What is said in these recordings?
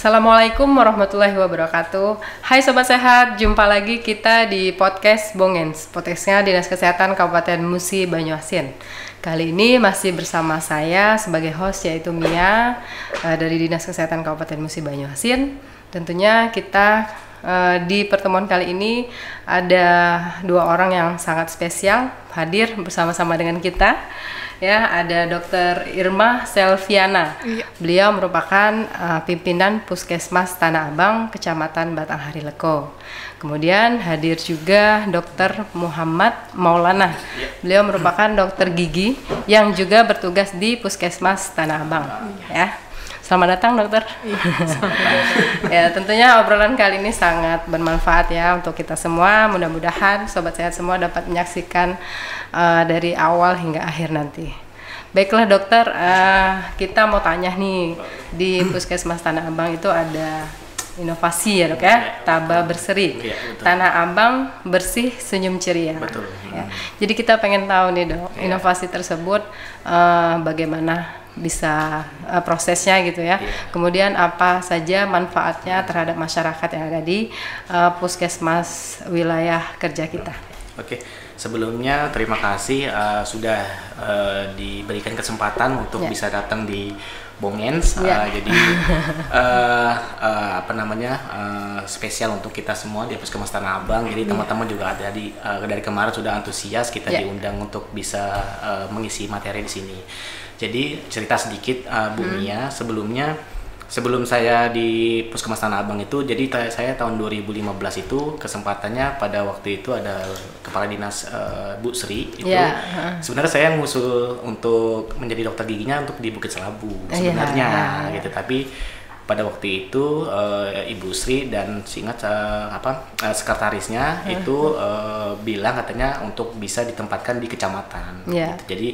Assalamualaikum warahmatullahi wabarakatuh. Hai Sobat Sehat, jumpa lagi kita di podcast Bongens, podcastnya Dinas Kesehatan Kabupaten Musi Banyuasin. Kali ini masih bersama saya sebagai host, yaitu Mia dari Dinas Kesehatan Kabupaten Musi Banyuasin. Tentunya kita di pertemuan kali ini ada dua orang yang sangat spesial hadir bersama-sama dengan kita. Ya, ada Dr. Irma Selviana. Iya. Beliau merupakan pimpinan Puskesmas Tanah Abang, Kecamatan Batanghari Leko. Kemudian hadir juga Dr. Muhammad Maulana. Iya. Beliau merupakan dokter gigi yang juga bertugas di Puskesmas Tanah Abang. Ya. Selamat datang dokter. Ya, tentunya obrolan kali ini sangat bermanfaat ya untuk kita semua. Mudah-mudahan Sobat Sehat semua dapat menyaksikan dari awal hingga akhir nanti. Baiklah dokter, kita mau tanya nih, di Puskesmas Tanah Abang itu ada inovasi ya dok ya, Taba Berseri. Ya, Tanah Abang bersih senyum ceria. Betul. Ya. Jadi kita pengen tahu nih dok, inovasi tersebut bagaimana bisa prosesnya gitu ya. Kemudian apa saja manfaatnya terhadap masyarakat yang ada di puskesmas wilayah kerja kita. Oke, sebelumnya terima kasih sudah diberikan kesempatan untuk bisa datang di Bongens. Jadi spesial untuk kita semua di Puskesmas Tanah Abang. Jadi teman-teman juga ada dari kemarin sudah antusias kita diundang untuk bisa mengisi materi di sini. Jadi cerita sedikit Bu Mia, sebelum saya di Puskesmas Tanah Abang itu, jadi saya tahun 2015 itu kesempatannya pada waktu itu ada Kepala Dinas Bu Sri itu. Sebenarnya saya ngusul untuk menjadi dokter giginya untuk di Bukit Selabu sebenarnya gitu, tapi pada waktu itu Ibu Sri dan sekretarisnya itu bilang katanya untuk bisa ditempatkan di kecamatan. Gitu. Jadi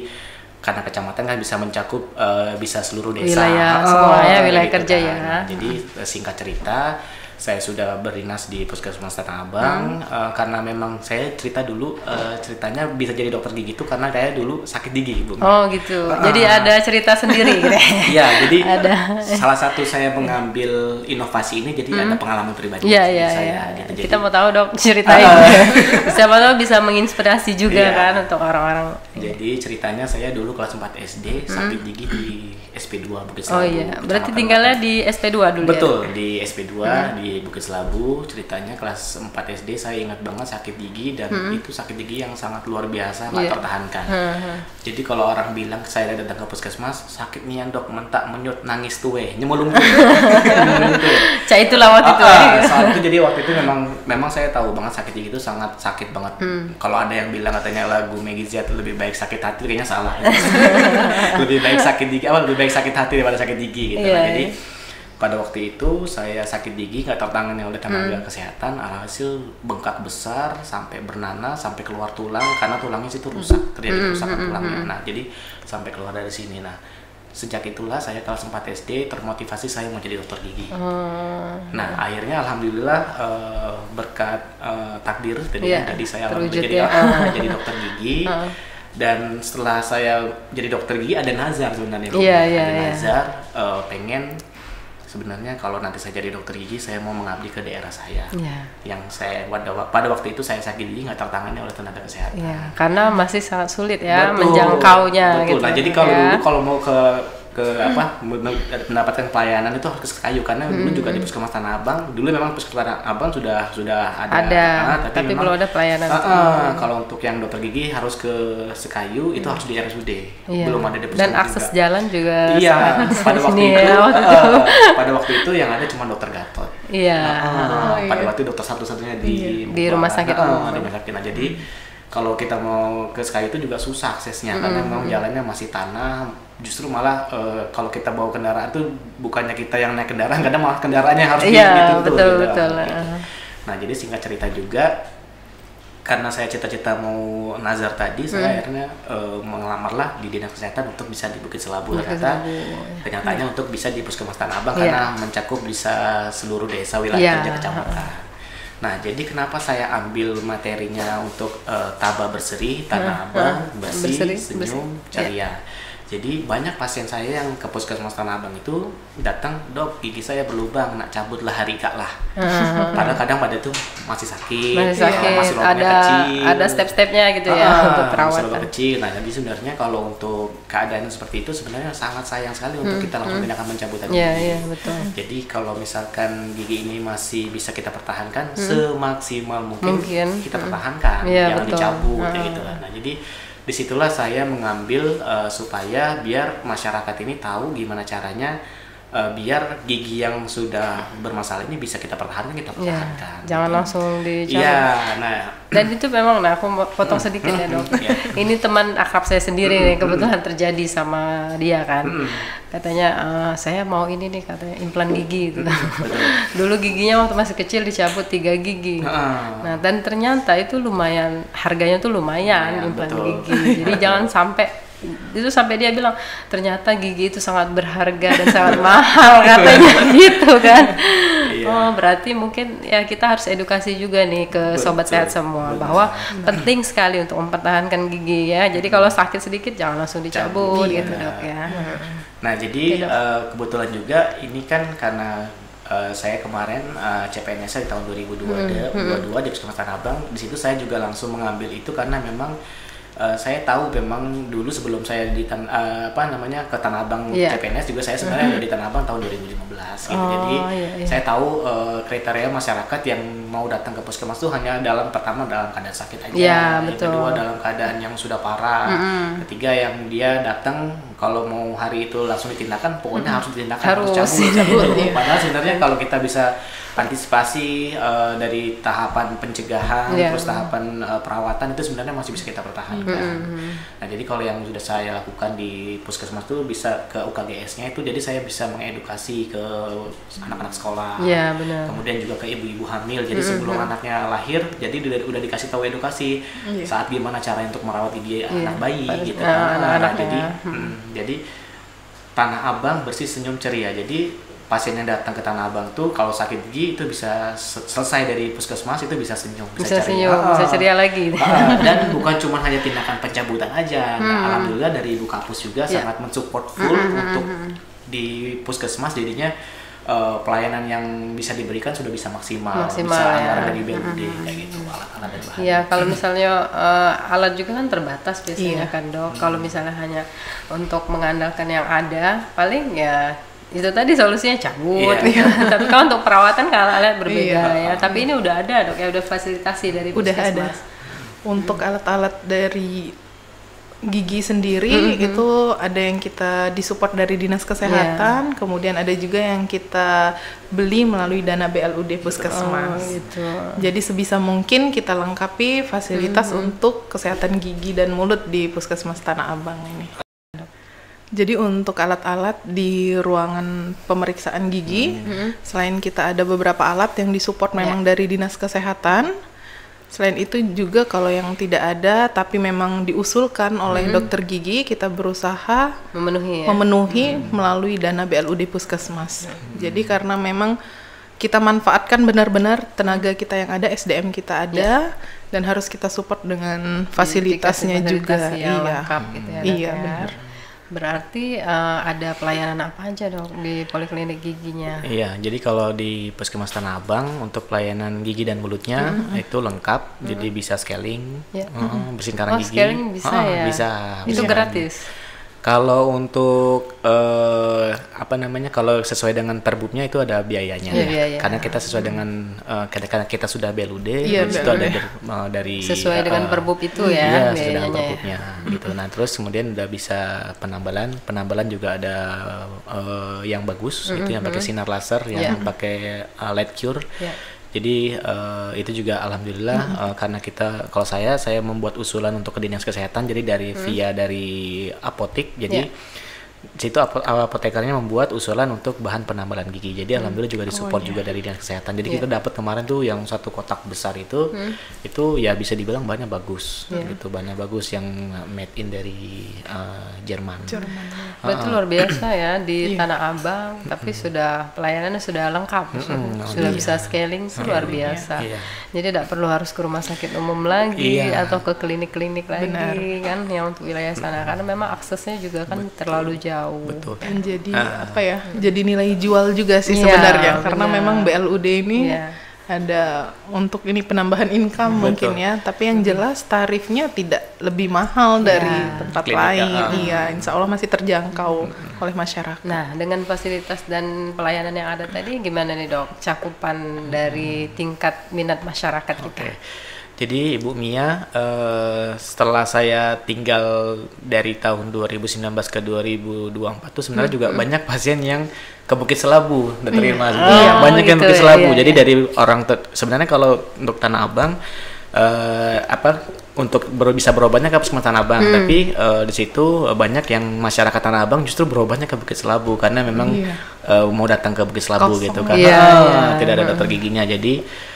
karena kecamatan kan bisa mencakup bisa seluruh desa, wilayah semuanya wilayah gitu kerja kan. Ya. Nah, jadi singkat cerita, saya sudah berdinas di Puskesmas Tanah Abang karena memang saya cerita dulu ceritanya bisa jadi dokter gigi itu karena saya dulu sakit gigi, Bu. Oh gitu. Jadi ada cerita sendiri gitu. Iya, jadi salah satu saya mengambil inovasi ini jadi ada pengalaman pribadi saya. Gitu. Kita mau tahu dok ceritain. Siapa tahu bisa menginspirasi juga kan untuk orang-orang. Jadi ceritanya saya dulu kelas 4 SD sakit gigi di SP2 Bukit Selabu. Oh iya, berarti tinggalnya di SP2 dulu. Betul, ya? Di SP2 di Bukit Selabu. Ceritanya kelas 4 SD saya ingat banget sakit gigi dan itu sakit gigi yang sangat luar biasa, nggak tertahankan. Jadi kalau orang bilang saya datang ke puskesmas sakit nih dok, mentak menyut nangis tuwe nyemulung. Cah itu lawat itu. Saat itu jadi waktu itu memang saya tahu banget sakit gigi itu sangat sakit banget. Kalau ada yang bilang katanya lagu Meggy Z lebih baik sakit hati, kayaknya salah. Lebih baik sakit gigi, lebih baik sakit hati daripada sakit gigi gitu. Jadi pada waktu itu saya sakit gigi nggak tertangani oleh tenaga kesehatan, alhasil bengkak besar sampai bernanah sampai keluar tulang karena tulangnya situ rusak, terjadi kerusakan tulangnya. Nah jadi sampai keluar dari sini. Nah sejak itulah saya kelas 4 SD termotivasi saya mau jadi dokter gigi. Nah akhirnya alhamdulillah berkat takdir jadi saya alhamdulillah jadi dokter gigi. Dan setelah saya jadi dokter gigi ada nazar sebenarnya. Ada nazar pengen sebenarnya kalau nanti saya jadi dokter gigi saya mau mengabdi ke daerah saya. Yang saya pada waktu itu saya sakit gigi nggak tertangani oleh tenaga kesehatan. Karena masih sangat sulit ya menjangkaunya. Betul. Gitu. Nah jadi kalau mau mendapatkan pelayanan itu harus ke Sekayu karena dulu juga di Puskesmas Tanah Abang dulu memang Puskesmas Tanah Abang sudah ada tapi memang, belum ada pelayanan. Kalau untuk yang dokter gigi harus ke Sekayu itu harus di RSUD, belum ada di Puskesmas. Dan akses juga. Jalan juga pada waktu itu yang ada cuma dokter Gatot. Pada waktu dokter satu-satunya di rumah sakit umum. Nah jadi kalau kita mau ke Sekayu itu juga susah aksesnya karena memang jalannya masih tanah. Justru malah kalau kita bawa kendaraan tuh bukannya kita yang naik kendaraan, kadang malah kendaraannya harus betul. Nah jadi singkat cerita juga karena saya cita-cita mau nazar tadi, saya akhirnya mengelamarlah di Dinas Kesehatan untuk bisa di Bukit Selabu. Kenyataannya untuk bisa di Puskesmas Tanah Abang karena mencakup bisa seluruh desa wilayah kerja kecamatan. Nah jadi kenapa saya ambil materinya untuk Taba Berseri Tanah Abang bersih senyum ceria. Jadi banyak pasien saya yang ke puskesmas Tanah Abang itu datang, dok gigi saya berlubang, nak cabutlah harika lah. Padahal kadang pada itu masih sakit, masih ada step-stepnya gitu ya untuk perawatan. Masih kecil. Nah jadi sebenarnya kalau untuk keadaan seperti itu sebenarnya sangat sayang sekali untuk kita langsung tindakan pencabutan gigi. Iya betul. Jadi kalau misalkan gigi ini masih bisa kita pertahankan semaksimal mungkin kita pertahankan, jangan dicabut gitu. Nah jadi disitulah saya mengambil supaya biar masyarakat ini tahu gimana caranya biar gigi yang sudah bermasalah ini bisa kita pertahankan, jangan gitu. Langsung dicabut. Iya, nah. Dan itu memang, aku mau potong sedikit ya dok. Ini teman akrab saya sendiri nih, kebetulan terjadi sama dia kan. Katanya saya mau ini nih, katanya implan gigi gitu. Dulu giginya waktu masih kecil dicabut 3 gigi. Nah dan ternyata itu lumayan, harganya tuh lumayan implan gigi. Jadi jangan sampai itu, sampai dia bilang ternyata gigi itu sangat berharga dan sangat mahal katanya gitu kan. Oh berarti mungkin ya kita harus edukasi juga nih ke sobat sehat semua bahwa penting sekali untuk mempertahankan gigi ya. Jadi kalau sakit sedikit jangan langsung dicabut gitu dok ya. Nah jadi kebetulan juga ini kan karena saya kemarin CPNS di tahun 2022 di Puskesmas Tanah Abang. Di situ saya juga langsung mengambil itu karena memang saya tahu memang dulu sebelum saya di ke Tanah Abang CPNS juga saya sebenarnya udah di Tanah Abang tahun 2015 gitu. Jadi saya tahu kriteria masyarakat yang mau datang ke puskesmas itu hanya pertama dalam keadaan sakit aja, yang kedua dalam keadaan yang sudah parah, ketiga yang dia datang kalau mau hari itu langsung ditindakan, pokoknya harus ditindakan, harus cabut. Padahal sebenarnya kalau kita bisa antisipasi dari tahapan pencegahan terus tahapan perawatan itu sebenarnya masih bisa kita pertahankan. Nah jadi kalau yang sudah saya lakukan di puskesmas itu bisa ke UKGS-nya itu, jadi saya bisa mengedukasi ke anak-anak sekolah, kemudian juga ke ibu-ibu hamil. Jadi sebelum anaknya lahir, jadi udah dikasih tahu edukasi saat gimana cara untuk merawat gigi anak bayi gitu. Jadi Tanah Abang bersih senyum ceria. Jadi pasien yang datang ke Tanah Abang tuh kalau sakit gigi itu bisa selesai dari puskesmas itu bisa senyum, bisa ceria lagi. Dan bukan cuma hanya tindakan pencabutan aja. Nah, alhamdulillah dari Ibu Kapus juga sangat mensupport full untuk di puskesmas, jadinya pelayanan yang bisa diberikan sudah bisa maksimal bisa anggaran dari BLUD kayak gitu, alat-alat dan bahan. Iya, kalau misalnya alat juga kan terbatas biasanya kan dok. Kalau misalnya hanya untuk mengandalkan yang ada, paling ya itu tadi solusinya cabut. Tapi kalau untuk perawatan kalau alat berbeda ya. Tapi ini udah ada dok ya, udah fasilitasi dari puskesmas. Untuk alat-alat dari gigi sendiri itu ada yang kita disupport dari Dinas Kesehatan, kemudian ada juga yang kita beli melalui dana BLUD Puskesmas. Gitu. Jadi sebisa mungkin kita lengkapi fasilitas untuk kesehatan gigi dan mulut di Puskesmas Tanah Abang ini. Jadi untuk alat-alat di ruangan pemeriksaan gigi, selain kita ada beberapa alat yang disupport memang dari Dinas Kesehatan, selain itu juga kalau yang tidak ada tapi memang diusulkan oleh dokter gigi, kita berusaha memenuhi melalui dana BLUD Puskesmas. Jadi karena memang kita manfaatkan benar-benar tenaga kita yang ada, SDM kita ada, dan harus kita support dengan fasilitasnya juga. Lengkap gitu ya, iya benar. Berarti ada pelayanan apa aja dok di poliklinik giginya? Iya, jadi kalau di Puskesmas Tanah Abang untuk pelayanan gigi dan mulutnya itu lengkap, jadi bisa scaling, bersihin karang gigi. Scaling bisa ya? Bisa. Itu gratis? Kalau untuk kalau sesuai dengan perbubnya itu ada biayanya karena kita sesuai dengan karena kita sudah BLUD, itu ada dari sesuai dengan perbub itu ya sesuai dengan perbubnya gitu. Nah terus kemudian udah bisa penambalan juga ada yang bagus itu yang pakai sinar laser, yang pakai light cure. Jadi itu juga alhamdulillah karena kalau saya membuat usulan untuk ke Dinas Kesehatan, jadi dari via dari apotik, jadi situ apotekernya membuat usulan untuk bahan penambalan gigi. Jadi alhamdulillah juga disupport juga dari dinas kesehatan. Jadi kita dapat kemarin tuh yang satu kotak besar itu ya bisa dibilang bahannya bagus gitu, bahannya bagus yang made in dari Jerman. Berarti luar biasa ya di Tanah Abang, tapi sudah pelayanannya sudah lengkap, sudah bisa scaling luar biasa. Jadi tidak perlu harus ke rumah sakit umum lagi atau ke klinik-klinik lagi kan yang untuk wilayah sana, karena memang aksesnya juga kan terlalu jauh. Betul. Dan jadi jadi nilai jual juga sih sebenarnya, karena memang BLUD ini ada untuk ini penambahan income mungkin ya, tapi yang jelas tarifnya tidak lebih mahal dari tempat lain. Insya Allah masih terjangkau oleh masyarakat. Nah, dengan fasilitas dan pelayanan yang ada tadi, gimana nih dok cakupan dari tingkat minat masyarakat kita? Jadi Ibu Mia, setelah saya tinggal dari tahun 2019 ke 2024 tuh sebenarnya juga banyak pasien yang ke Bukit Selabu diterima. Banyak yang Bukit Selabu. Jadi dari orang sebenarnya kalau untuk Tanah Abang untuk bisa berobatnya ke Puskesmas Tanah Abang, tapi di situ banyak yang masyarakat Tanah Abang justru berobatnya ke Bukit Selabu karena memang mau datang ke Bukit Selabu gitu karena tidak ada dokter giginya. Jadi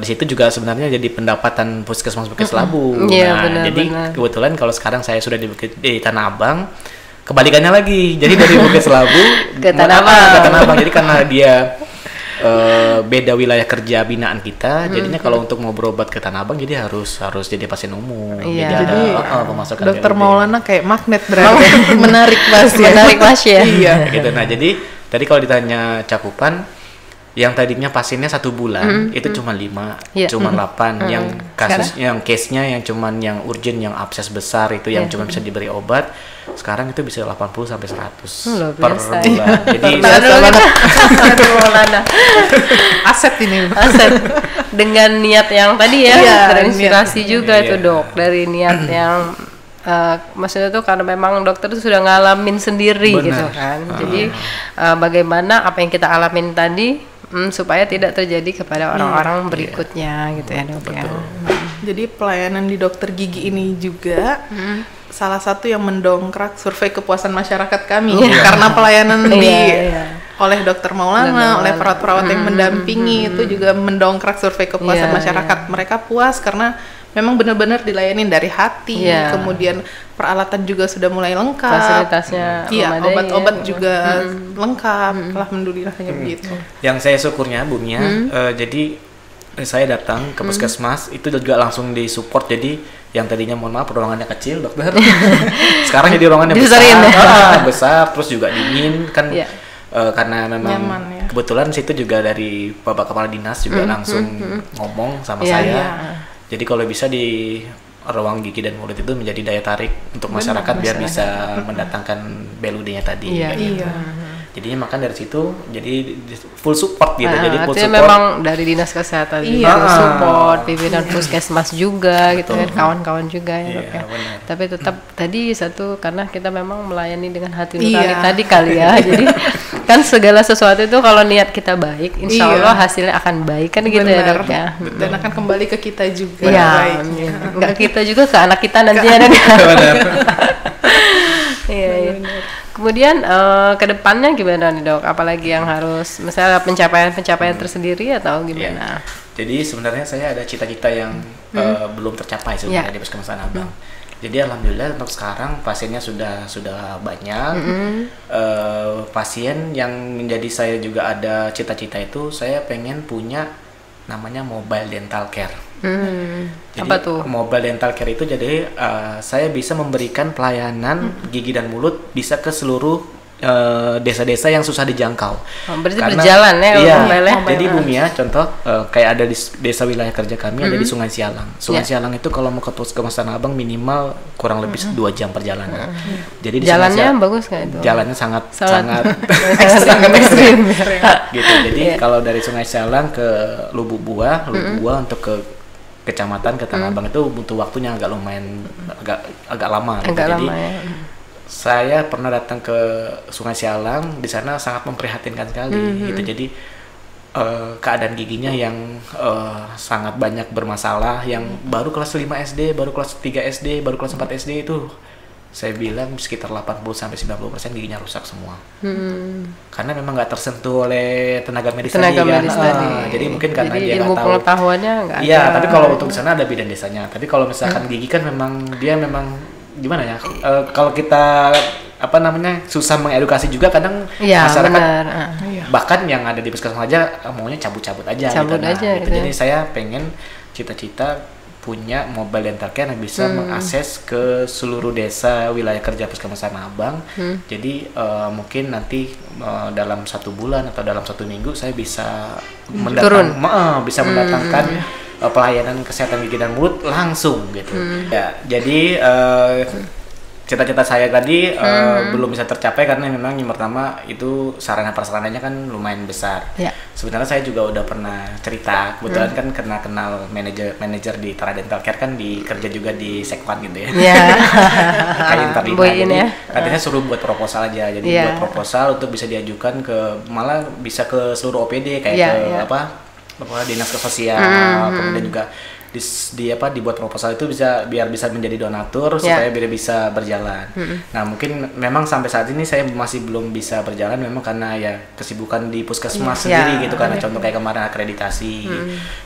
di situ juga sebenarnya jadi pendapatan Puskesmas Bukit Selabu. Jadi kebetulan kalau sekarang saya sudah di Tanah Abang, kebalikannya lagi. Jadi dari Bukit Selabu ke Tanah Abang. Jadi karena dia beda wilayah kerja binaan kita, jadinya kalau untuk mau berobat ke Tanah Abang jadi harus jadi pasien umum. Jadi ada pemasukan Dokter BLUD. Maulana kayak magnet berarti. Menarik pasien. Iya. Gitu. Nah jadi tadi kalau ditanya cakupan, yang tadinya pasiennya 1 bulan itu cuma 5, cuma 8 yang kasus yang case-nya yang cuman yang urgent, yang abses besar itu yang cuma bisa diberi obat, sekarang itu bisa 80 sampai 100 per bulan. Jadi Aset ini. Dengan niat yang tadi terinspirasi juga itu dok, dari niat yang maksudnya tuh karena memang dokter itu sudah ngalamin sendiri gitu kan. Jadi bagaimana apa yang kita alamin tadi supaya tidak terjadi kepada orang-orang berikutnya gitu ya dok ya. Jadi pelayanan di dokter gigi ini juga salah satu yang mendongkrak survei kepuasan masyarakat kami karena pelayanan oleh dokter Maulana, oleh perawat-perawat yang mendampingi itu juga mendongkrak survei kepuasan masyarakat. Mereka puas karena memang benar-benar dilayanin dari hati, kemudian peralatan juga sudah mulai lengkap, fasilitasnya obat-obat juga lengkap, alhamdulillahnya begitu. Yang saya syukurnya Bu Mia, jadi saya datang ke puskesmas itu juga langsung disupport. Jadi yang tadinya mohon maaf ruangannya kecil dokter, sekarang jadi ruangannya besar, terus juga dingin kan. Karena memang nyaman, kebetulan situ juga dari Bapak Kepala Dinas juga langsung ngomong sama saya. Jadi kalau bisa di ruang gigi dan mulut itu menjadi daya tarik untuk masyarakat biar bisa mendatangkan BLUD-nya tadi. Jadinya makan dari situ jadi full support gitu. Jadi full support. Memang dari dinas kesehatan juga support, pimpinan puskesmas juga gitu kan, kawan-kawan juga ya dok ya. Tapi tetap tadi satu karena kita memang melayani dengan hati nurani tadi kali ya. Jadi kan segala sesuatu itu kalau niat kita baik, insya Allah hasilnya akan baik kan gitu ya dok ya. Dan akan kembali ke kita juga. Nggak kita juga ke anak kita nanti ya dok. Kemudian ke depannya gimana nih dok? Apalagi yang harus, misalnya pencapaian tersendiri atau gimana? Jadi sebenarnya saya ada cita-cita yang belum tercapai sebenarnya di Puskesmas Tanah Abang. Jadi alhamdulillah untuk sekarang pasiennya sudah banyak. Pasien yang menjadi saya juga ada cita-cita itu saya pengen punya namanya mobile dental care. Jadi apa tuh? Mobile dental care itu jadi saya bisa memberikan pelayanan gigi dan mulut bisa ke seluruh desa-desa yang susah dijangkau. Berarti berjalan ya? Iya, jadi Bu Mia contoh kayak ada di desa wilayah kerja kami ada di Sungai Sialang. Sungai Sialang itu kalau mau ke Puskesmas Tanah Abang minimal kurang lebih 2 jam perjalanan. Jadi di jalannya bagus nggak itu? Jalannya sangat ekstrim. Gitu. Jadi kalau dari Sungai Sialang ke Lubuk Buah untuk ke kecamatan ke Tanah Abang itu butuh waktunya agak lumayan agak lama. Jadi saya pernah datang ke Sungai Sialang, di sana sangat memprihatinkan sekali gitu. Jadi keadaan giginya yang sangat banyak bermasalah, yang baru kelas 5 SD, baru kelas 3 SD, baru kelas 4 SD itu saya bilang sekitar 80-90% giginya rusak semua. Karena memang nggak tersentuh oleh tenaga medis tadi kan. Jadi mungkin karena dia nggak tahu. Pengetahuannya nggak ada. Iya, tapi kalau untuk sana ada bidan desanya. Tapi kalau misalkan gigi kan memang dia memang gimana ya? Kalau kita susah mengedukasi juga kadang masyarakat bahkan yang ada di puskesmas aja maunya cabut-cabut aja. Gitu. Jadi saya pengen cita-cita punya mobile dental care yang bisa mengakses ke seluruh desa wilayah kerja Puskesmas Tanah Abang. Jadi mungkin nanti dalam 1 bulan atau dalam 1 minggu saya bisa mendatangkan pelayanan kesehatan gigi dan mulut langsung gitu. Ya, jadi cita-cita saya tadi belum bisa tercapai karena memang yang pertama itu sarana prasarananya kan lumayan besar. Sebenarnya saya juga udah pernah cerita, kebetulan kan kenal manajer di Tara Dental Care kan kerja juga di Sekwan gitu ya. Kayak terima. Jadi katanya suruh buat proposal aja. Jadi buat proposal untuk bisa diajukan malah bisa ke seluruh OPD kayak dinas sosial, kemudian juga dibuat proposal itu biar bisa menjadi donatur supaya biar bisa berjalan. Nah mungkin memang sampai saat ini saya masih belum bisa berjalan memang karena ya kesibukan di puskesmas sendiri gitu karena contoh kayak kemarin akreditasi,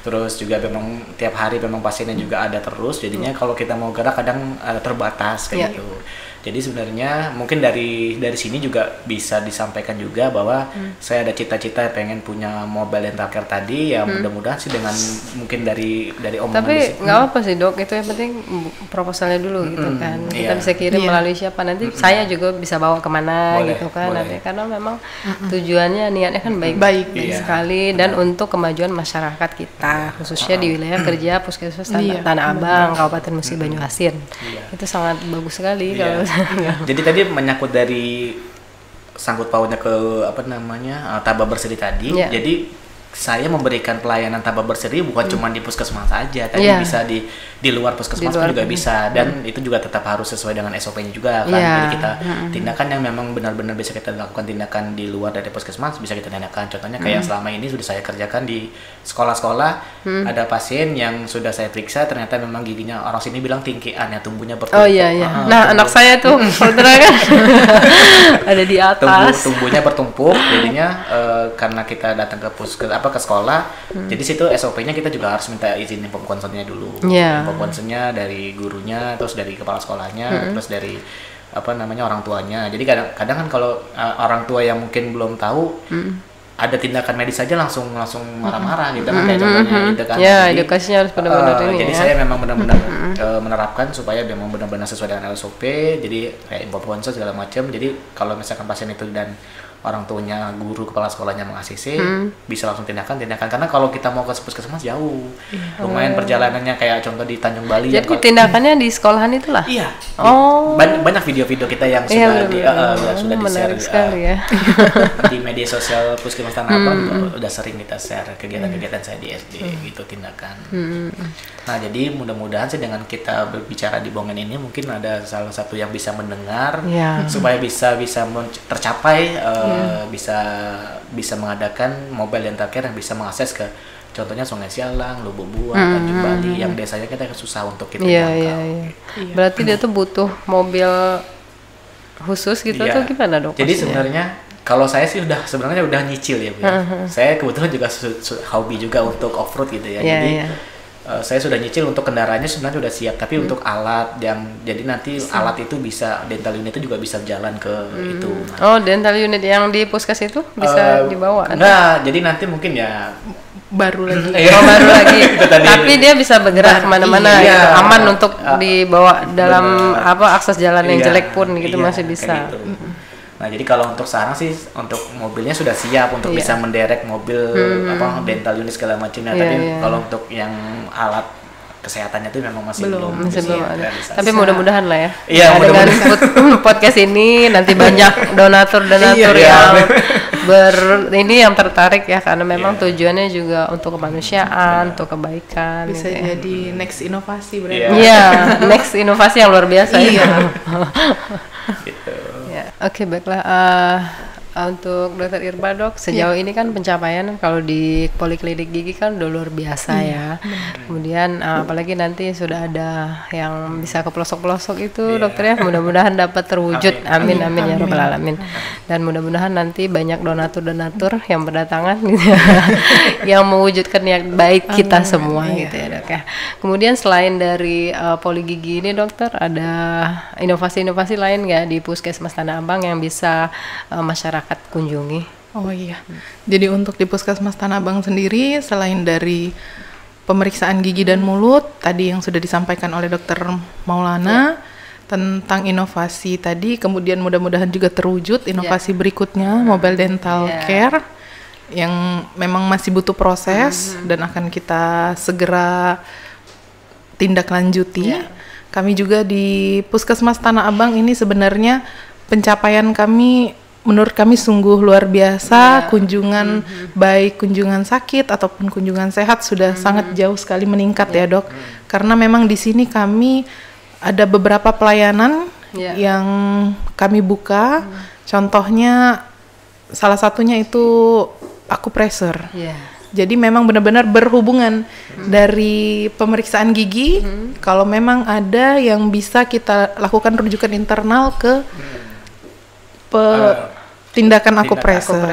terus juga memang tiap hari memang pasiennya juga ada terus jadinya kalau kita mau gerak kadang terbatas kayak gitu. Jadi sebenarnya mungkin dari sini juga bisa disampaikan juga bahwa saya ada cita-cita pengen punya mobile dental care tadi ya mudah-mudahan sih dengan mungkin dari omongan. Tapi nggak apa sih dok, itu yang penting proposalnya dulu gitu kan. Kita bisa kirim melalui siapa nanti saya juga bisa bawa kemana gitu kan nanti karena memang tujuannya niatnya kan baik sekali dan untuk kemajuan masyarakat kita khususnya di wilayah kerja Puskesmas Tanah Abang Kabupaten Musi Banyuasin. Itu sangat bagus sekali kalau jadi tadi menyangkut dari sangkut pautnya ke taba berseri tadi. Jadi saya memberikan pelayanan taba berseri bukan cuma di puskesmas saja, tapi bisa di luar puskesmas pun juga bisa dan itu juga tetap harus sesuai dengan SOP-nya juga kan. Jadi kita tindakan yang memang benar-benar bisa kita lakukan tindakan di luar dari puskesmas bisa kita tindakan. Contohnya kayak yang selama ini sudah saya kerjakan di sekolah-sekolah ada pasien yang sudah saya periksa ternyata memang giginya orang sini bilang tingkian ya tumbuhnya bertumpuk. Nah anak saya tuh saudara kan ada di atas. Tumbuhnya bertumpuk jadinya karena kita datang ke ke sekolah, jadi situ SOP-nya kita juga harus minta izin pom konsennya dulu. Pom konsennya dari gurunya, terus dari kepala sekolahnya, terus dari orang tuanya. Jadi kadang kan kalau orang tua yang mungkin belum tahu, ada tindakan medis saja langsung marah-marah gitu kan kayak contohnya gitu kan. Edukasinya harus benar-benar ini. Jadi saya memang benar-benar menerapkan supaya memang benar-benar sesuai dengan SOP. Jadi kayak pom konsen segala macam. Jadi kalau misalkan pasien itu dan orang tuanya, guru, kepala sekolahnya meng-ACC, bisa langsung tindakan karena kalau kita mau ke puskesmas jauh, lumayan perjalanannya kayak contoh di Tanjung Bali. Jadi tindakannya di sekolahan itulah. Iya. Banyak video-video kita yang sudah di-share di media sosial Puskesmas Tanah Abang udah sering kita share kegiatan-kegiatan saya di SD gitu tindakan. Nah jadi mudah-mudahan sih dengan kita berbicara di Bongen ini mungkin ada salah satu yang bisa mendengar supaya bisa tercapai. Bisa mengadakan mobile dental care yang bisa mengakses ke contohnya Sungai Sialang, Lubuk Buah, Tanjung Bali yang desanya kita susah untuk kita jangkau. Berarti dia tuh butuh mobil khusus gitu tuh gimana dok? Jadi sebenarnya kalau saya sih sebenarnya udah nyicil ya Bu. Saya kebetulan juga hobi juga untuk off-road gitu ya. Jadi saya sudah nyicil untuk kendaraannya sebenarnya sudah siap, tapi untuk alat jadi nanti alat itu bisa dental unit itu juga bisa jalan ke itu. Dental unit yang di puskes itu bisa dibawa? Enggak, jadi nanti mungkin ya baru lagi. Baru lagi. Tapi dia bisa bergerak kemana-mana, gitu. Aman untuk dibawa dalam akses jalan yang jelek pun gitu masih bisa. Nah jadi kalau untuk sekarang sih untuk mobilnya sudah siap untuk bisa menderek mobil dental unit segala macamnya, tapi kalau untuk yang alat kesehatannya itu memang masih belum ada. Tapi mudah-mudahan lah ya. Dengan podcast ini nanti banyak donatur yang yang tertarik ya karena memang tujuannya juga untuk kemanusiaan, untuk kebaikan. Bisa jadi next inovasi berarti. Next inovasi yang luar biasa. Gitu. Oke, baiklah. Untuk Dokter Irma dok, sejauh ini kan pencapaian kalau di Poliklinik Gigi kan udah luar biasa ya. Kemudian apalagi nanti sudah ada yang bisa ke pelosok-pelosok itu dokter ya, mudah-mudahan dapat terwujud. Amin amin ya rabbal alamin. Dan mudah-mudahan nanti banyak donatur-donatur yang berdatangan gitu ya, yang mewujudkan niat baik kita semua gitu ya dok ya. Kemudian selain dari Poli Gigi ini dokter, ada inovasi-inovasi lain nggak di Puskesmas Tanah Abang yang bisa masyarakat kunjungi? Oh iya, jadi untuk di Puskesmas Tanah Abang sendiri, selain dari pemeriksaan gigi dan mulut tadi yang sudah disampaikan oleh Dokter Maulana tentang inovasi tadi, kemudian mudah-mudahan juga terwujud inovasi berikutnya, mobile dental care yang memang masih butuh proses dan akan kita segera tindak lanjuti. Kami juga di Puskesmas Tanah Abang ini sebenarnya pencapaian kami, menurut kami sungguh luar biasa. Kunjungan baik kunjungan sakit ataupun kunjungan sehat sudah sangat jauh sekali meningkat ya dok. Karena memang di sini kami ada beberapa pelayanan yang kami buka. Contohnya salah satunya itu akupresur. Jadi memang benar-benar berhubungan dari pemeriksaan gigi. Kalau memang ada yang bisa kita lakukan rujukan internal ke tindakan akupresur.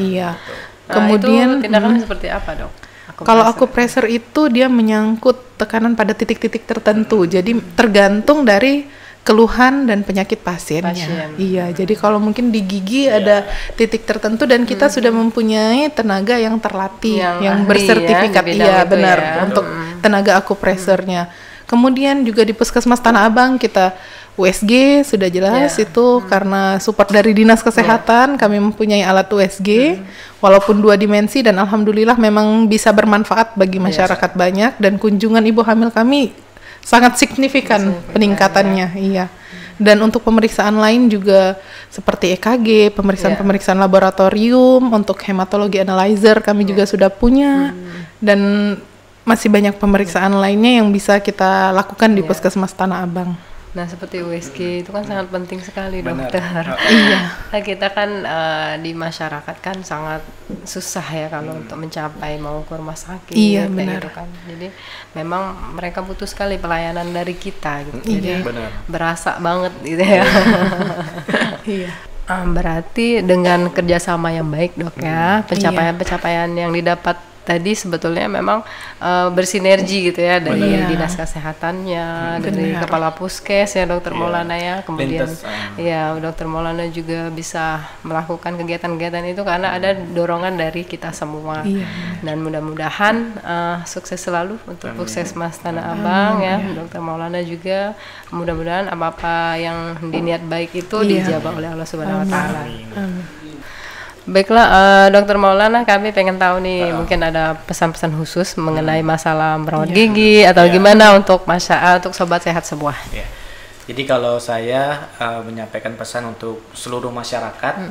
Iya. Kemudian itu tindakannya seperti apa dok? Kalau akupresur itu dia menyangkut tekanan pada titik-titik tertentu. Jadi tergantung dari keluhan dan penyakit pasiennya. Iya, jadi kalau mungkin di gigi ada titik tertentu dan kita sudah mempunyai tenaga yang terlatih, yang bersertifikat, benar, untuk tenaga akupresurnya. Kemudian juga di Puskesmas Tanah Abang kita USG sudah jelas itu karena support dari Dinas Kesehatan, kami mempunyai alat USG walaupun 2 dimensi dan alhamdulillah memang bisa bermanfaat bagi masyarakat banyak, dan kunjungan ibu hamil kami sangat signifikan peningkatannya. Dan untuk pemeriksaan lain juga seperti EKG, pemeriksaan laboratorium, untuk hematologi analyzer kami juga sudah punya, dan masih banyak pemeriksaan lainnya yang bisa kita lakukan di Puskesmas Tanah Abang. Nah, seperti USG itu kan sangat penting sekali dokter. Nah, kita kan di masyarakat kan sangat susah ya kalau untuk mencapai mau ke rumah sakit. Benar. Gitu kan. Jadi memang mereka butuh sekali pelayanan dari kita gitu. Jadi berasa banget gitu ya. Berarti dengan kerjasama yang baik dok ya, pencapaian-pencapaian yang didapat tadi sebetulnya memang bersinergi gitu ya dari Dinas Kesehatannya, dari Kepala Puskes ya Dokter Maulana ya, kemudian Dokter Maulana juga bisa melakukan kegiatan-kegiatan itu karena ada dorongan dari kita semua. Dan mudah-mudahan sukses selalu untuk Puskesmas Tanah Abang ya, Dokter Maulana juga mudah-mudahan apa-apa yang diniat baik itu dijabah oleh Allah Subhanahu wa taala. Baiklah, Dokter Maulana, kami pengen tahu nih, mungkin ada pesan-pesan khusus mengenai masalah merawat gigi atau gimana untuk untuk sobat sehat semua. Jadi kalau saya menyampaikan pesan untuk seluruh masyarakat,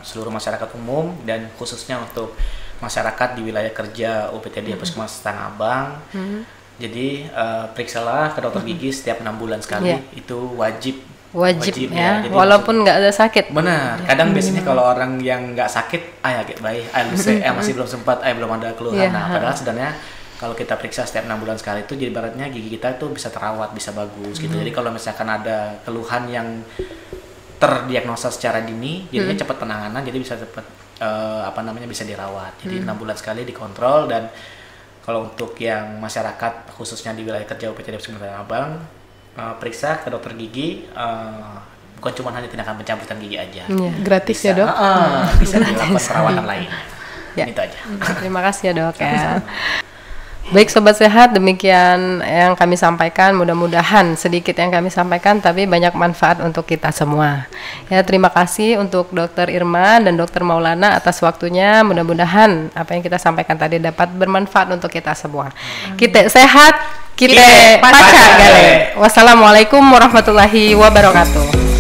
seluruh masyarakat umum dan khususnya untuk masyarakat di wilayah kerja UPTD Puskesmas Tanah Abang. Jadi periksalah ke dokter gigi setiap 6 bulan sekali, itu wajib ya, walaupun nggak ada sakit. Benar. Kadang biasanya kalau orang yang nggak sakit, baik, masih belum sempat, belum ada keluhan. Nah, padahal sebenarnya kalau kita periksa setiap 6 bulan sekali itu, jadi ibaratnya gigi kita itu bisa terawat, bisa bagus gitu. Jadi kalau misalkan ada keluhan yang terdiagnosa secara dini, jadinya cepat penanganan, jadi bisa cepat bisa dirawat. Jadi 6 bulan sekali dikontrol. Dan kalau untuk yang masyarakat khususnya di wilayah kerja UPTD Puskesmas Tanah Abang, periksa ke dokter gigi, bukan cuma hanya tindakan pencabutan gigi aja, gratis bisa, ya dok, bisa dilakukan perawatan lain. Itu aja. Terima kasih ya dok ya. Baik sobat sehat, demikian yang kami sampaikan, mudah-mudahan sedikit yang kami sampaikan tapi banyak manfaat untuk kita semua. Ya, terima kasih untuk Dokter Irma dan Dokter Maulana atas waktunya. Mudah-mudahan apa yang kita sampaikan tadi dapat bermanfaat untuk kita semua. Kita sehat, kita pacar gale. Wassalamualaikum warahmatullahi wabarakatuh.